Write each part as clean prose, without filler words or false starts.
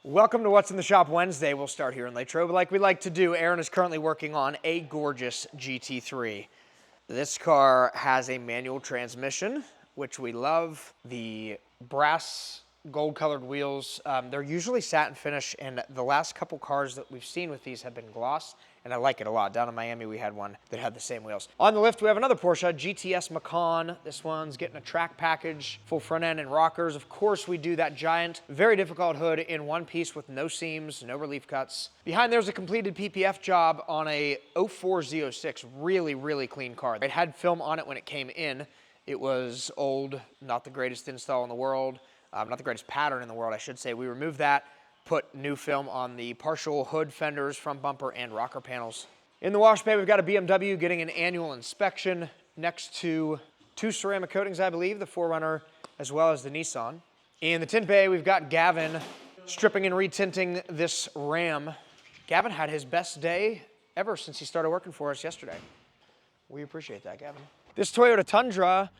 Welcome to What's in the Shop Wednesday. We'll start here in LATROBE. Like we like to do, Aaron is currently working on a gorgeous GT3. This car has a manual transmission, which we love. The brass gold-colored wheels, they're usually satin finish, and the last couple cars that we've seen with these have been gloss, and I like it a lot. Down in Miami, we had one that had the same wheels. On the lift, we have another Porsche, GTS Macan. This one's getting a track package, full front end and rockers. Of course, we do that giant, very difficult hood in one piece with no seams, no relief cuts. Behind there's a completed PPF job on a 04 Z06, really, really clean car. It had film on it when it came in. It was old, not the greatest install in the world. Not the greatest pattern in the world, I should say. We removed that, put new film on the partial hood fenders, front bumper, and rocker panels. In the wash bay, we've got a BMW getting an annual inspection next to two ceramic coatings, I believe, the 4Runner as well as the Nissan. In the tint bay, we've got Gavin stripping and retinting this Ram. Gavin had his best day ever since he started working for us yesterday. We appreciate that, Gavin. This Toyota Tundra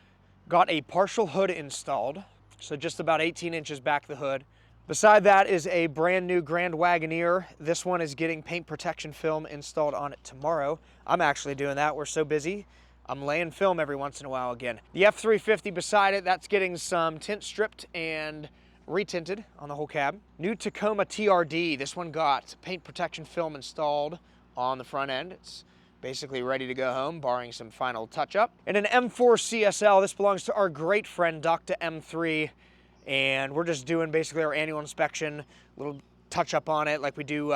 got a partial hood installed. So just about 18 inches back the hood. Beside that is a brand new Grand Wagoneer. This one is getting paint protection film installed on it tomorrow. I'm actually doing that. We're so busy. I'm laying film every once in a while again. The F350 beside it, that's getting some tint stripped and retinted on the whole cab. New Tacoma TRD. This one got paint protection film installed on the front end. It's basically ready to go home, barring some final touch-up. And an M4 CSL, this belongs to our great friend, Dr. M3, and we're just doing basically our annual inspection, little touch-up on it like we do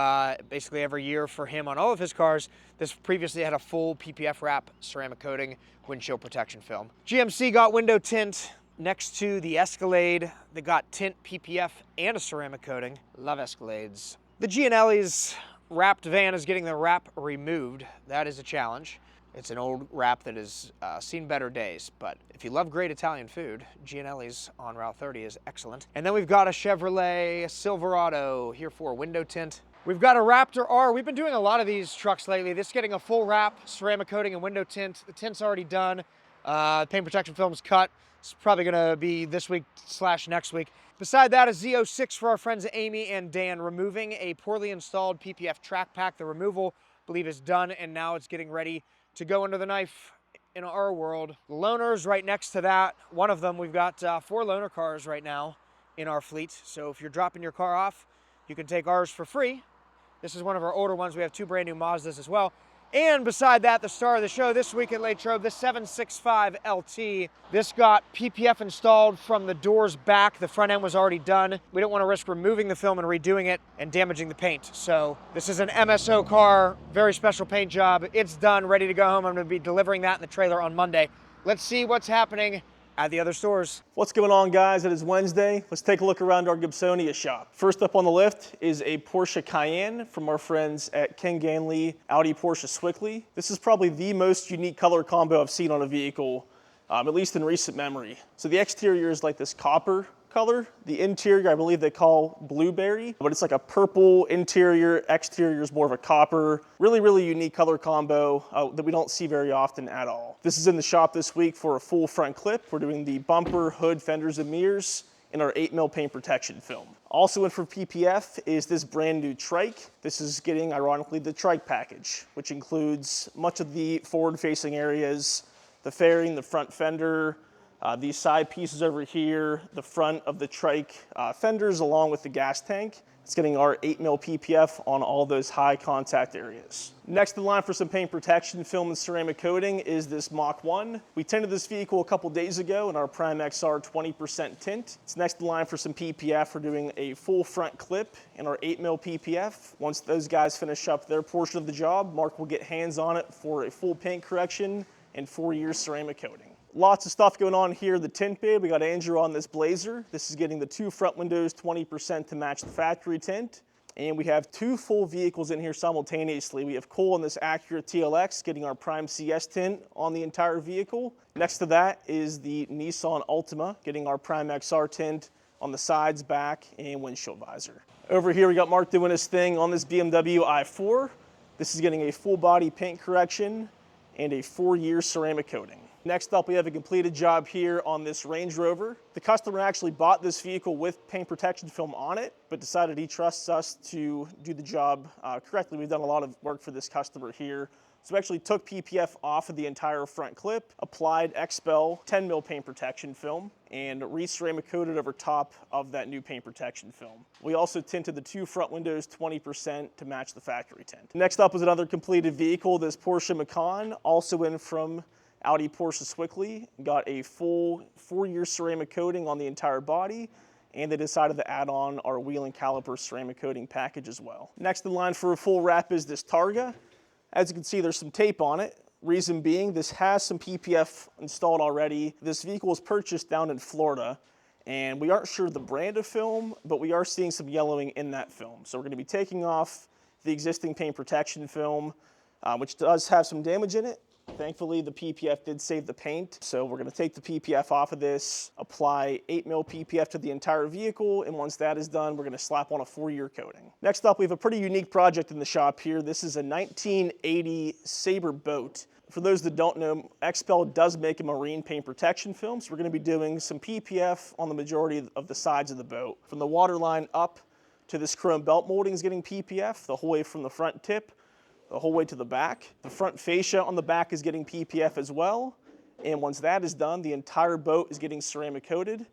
basically every year for him on all of his cars. This previously had a full PPF wrap, ceramic coating, windshield protection film. GMC got window tint next to the Escalade. They got tint, PPF, and a ceramic coating. Love Escalades. The Gianelli's wrapped van is getting the wrap removed. That is a challenge. It's an old wrap that has seen better days, but if you love great Italian food, Gianelli's on Route 30 is excellent. And then we've got a Chevrolet Silverado here for window tint. We've got a Raptor R. We've been doing a lot of these trucks lately. This is getting a full wrap, ceramic coating and window tint. The tint's already done. Paint protection film's cut. It's probably gonna be this week / next week. Beside that, a Z06 for our friends Amy and Dan, removing a poorly installed PPF track pack. The removal, I believe, is done, and now it's getting ready to go under the knife in our world. The loaners right next to that, one of them, we've got 4 loaner cars right now in our fleet. So if you're dropping your car off, you can take ours for free. This is one of our older ones. We have 2 brand new Mazdas as well. And beside that, the star of the show this week at LATROBE, the 765 LT. This got PPF installed from the doors back. The front end was already done. We don't want to risk removing the film and redoing it and damaging the paint. So this is an MSO car, very special paint job. It's done, ready to go home. I'm going to be delivering that in the trailer on Monday. Let's see what's happening at the other stores. What's going on, guys? It is Wednesday. Let's take a look around our Gibsonia shop. First up on the lift is a Porsche Cayenne from our friends at Ken Ganley Audi Porsche Swickley. This is probably the most unique color combo I've seen on a vehicle, at least in recent memory. So the exterior is like this copper color. The interior, I believe they call blueberry, but it's like a purple interior. Exterior is more of a copper. Really, really unique color combo that we don't see very often at all. This is in the shop this week for a full front clip. We're doing the bumper, hood, fenders, and mirrors in our 8mm paint protection film. Also in for PPF is this brand new trike. This is getting, ironically, the trike package, which includes much of the forward-facing areas, the fairing, the front fender, these side pieces over here, the front of the trike fenders along with the gas tank. It's getting our 8mm PPF on all those high contact areas. Next in line for some paint protection film and ceramic coating is this Mach 1. We tinted this vehicle a couple days ago in our Prime XR 20% tint. It's next in line for some PPF. We're doing a full front clip in our 8mm PPF. Once those guys finish up their portion of the job, Mark will get hands on it for a full paint correction and 4 years ceramic coating. Lots of stuff going on here in the tint bay. We got Andrew on this Blazer. This is getting the 2 front windows 20% to match the factory tint. And we have 2 full vehicles in here simultaneously. We have Cole on this Acura TLX getting our Prime CS tint on the entire vehicle. Next to that is the Nissan Altima getting our Prime XR tint on the sides, back, and windshield visor. Over here we got Mark doing his thing on this BMW i4. This is getting a full body paint correction and a 4-year ceramic coating. Next up, we have a completed job here on this Range Rover. The customer actually bought this vehicle with paint protection film on it, but decided he trusts us to do the job correctly. We've done a lot of work for this customer here. So we actually took PPF off of the entire front clip, applied xpel 10 mil paint protection film, and re-ceramic coated over top of that new paint protection film. We also tinted the two front windows 20% to match the factory tint. Next up was another completed vehicle, this Porsche Macan, also in from Audi Porsche Swickley. Got a full 4-year ceramic coating on the entire body, and they decided to add on our wheel and caliper ceramic coating package as well. Next in line for a full wrap is this Targa. As you can see, there's some tape on it. Reason being, this has some PPF installed already. This vehicle was purchased down in Florida, and we aren't sure the brand of film, but we are seeing some yellowing in that film. So we're gonna be taking off the existing paint protection film, which does have some damage in it. Thankfully, the PPF did save the paint, so we're going to take the PPF off of this, apply 8 mil PPF to the entire vehicle, and once that is done, we're going to slap on a 4-year coating. Next up, we have a pretty unique project in the shop here. This is a 1980 Sabre boat. For those that don't know, xpel does make a marine paint protection film, so we're going to be doing some PPF on the majority of the sides of the boat. From the waterline up to this chrome belt molding is getting PPF, the whole way from the front tip the whole way to the back. The front fascia on the back is getting PPF as well. And once that is done, the entire boat is getting ceramic coated.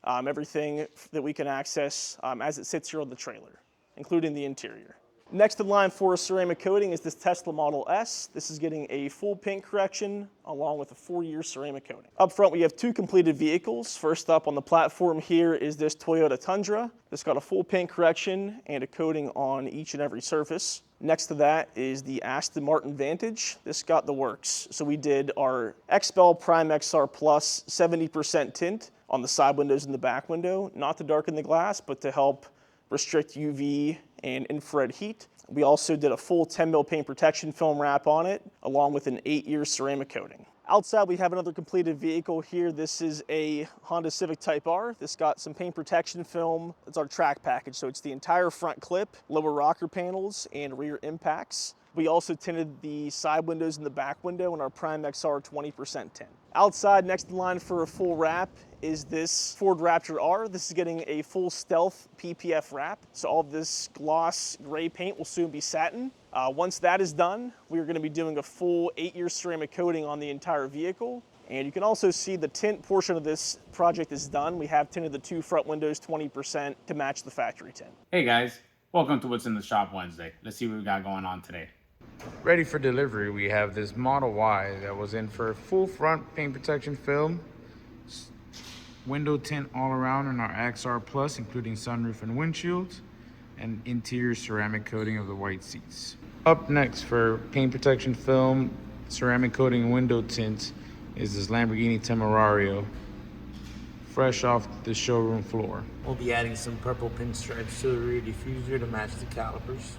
Everything that we can access as it sits here on the trailer, including the interior. Next in line for ceramic coating is this Tesla Model S. This is getting a full paint correction along with a 4-year ceramic coating. Up front, we have 2 completed vehicles. First up on the platform here is this Toyota Tundra. This got a full paint correction and a coating on each and every surface. Next to that is the Aston Martin Vantage. This got the works. So we did our xpel Prime XR Plus 70% tint on the side windows and the back window, not to darken the glass, but to help restrict UV and infrared heat. We also did a full 10 mil paint protection film wrap on it, along with an 8-year ceramic coating. Outside, we have another completed vehicle here. This is a Honda Civic Type R. This got some paint protection film. It's our track package, so it's the entire front clip, lower rocker panels, and rear impacts. We also tinted the side windows and the back window in our Prime XR 20% tint. Outside, next in line for a full wrap is this Ford Raptor R. This is getting a full stealth PPF wrap. So all of this gloss gray paint will soon be satin. Once that is done, we are going to be doing a full 8-year ceramic coating on the entire vehicle. And you can also see the tint portion of this project is done. We have tinted the 2 front windows 20% to match the factory tint. Hey guys, welcome to What's in the Shop Wednesday. Let's see what we got going on today. Ready for delivery, we have this Model Y that was in for full front paint protection film, window tint all around in our XR Plus, including sunroof and windshields, and interior ceramic coating of the white seats. Up next for paint protection film, ceramic coating and window tint is this Lamborghini Temerario, fresh off the showroom floor. We'll be adding some purple pinstripes to the rear diffuser to match the calipers.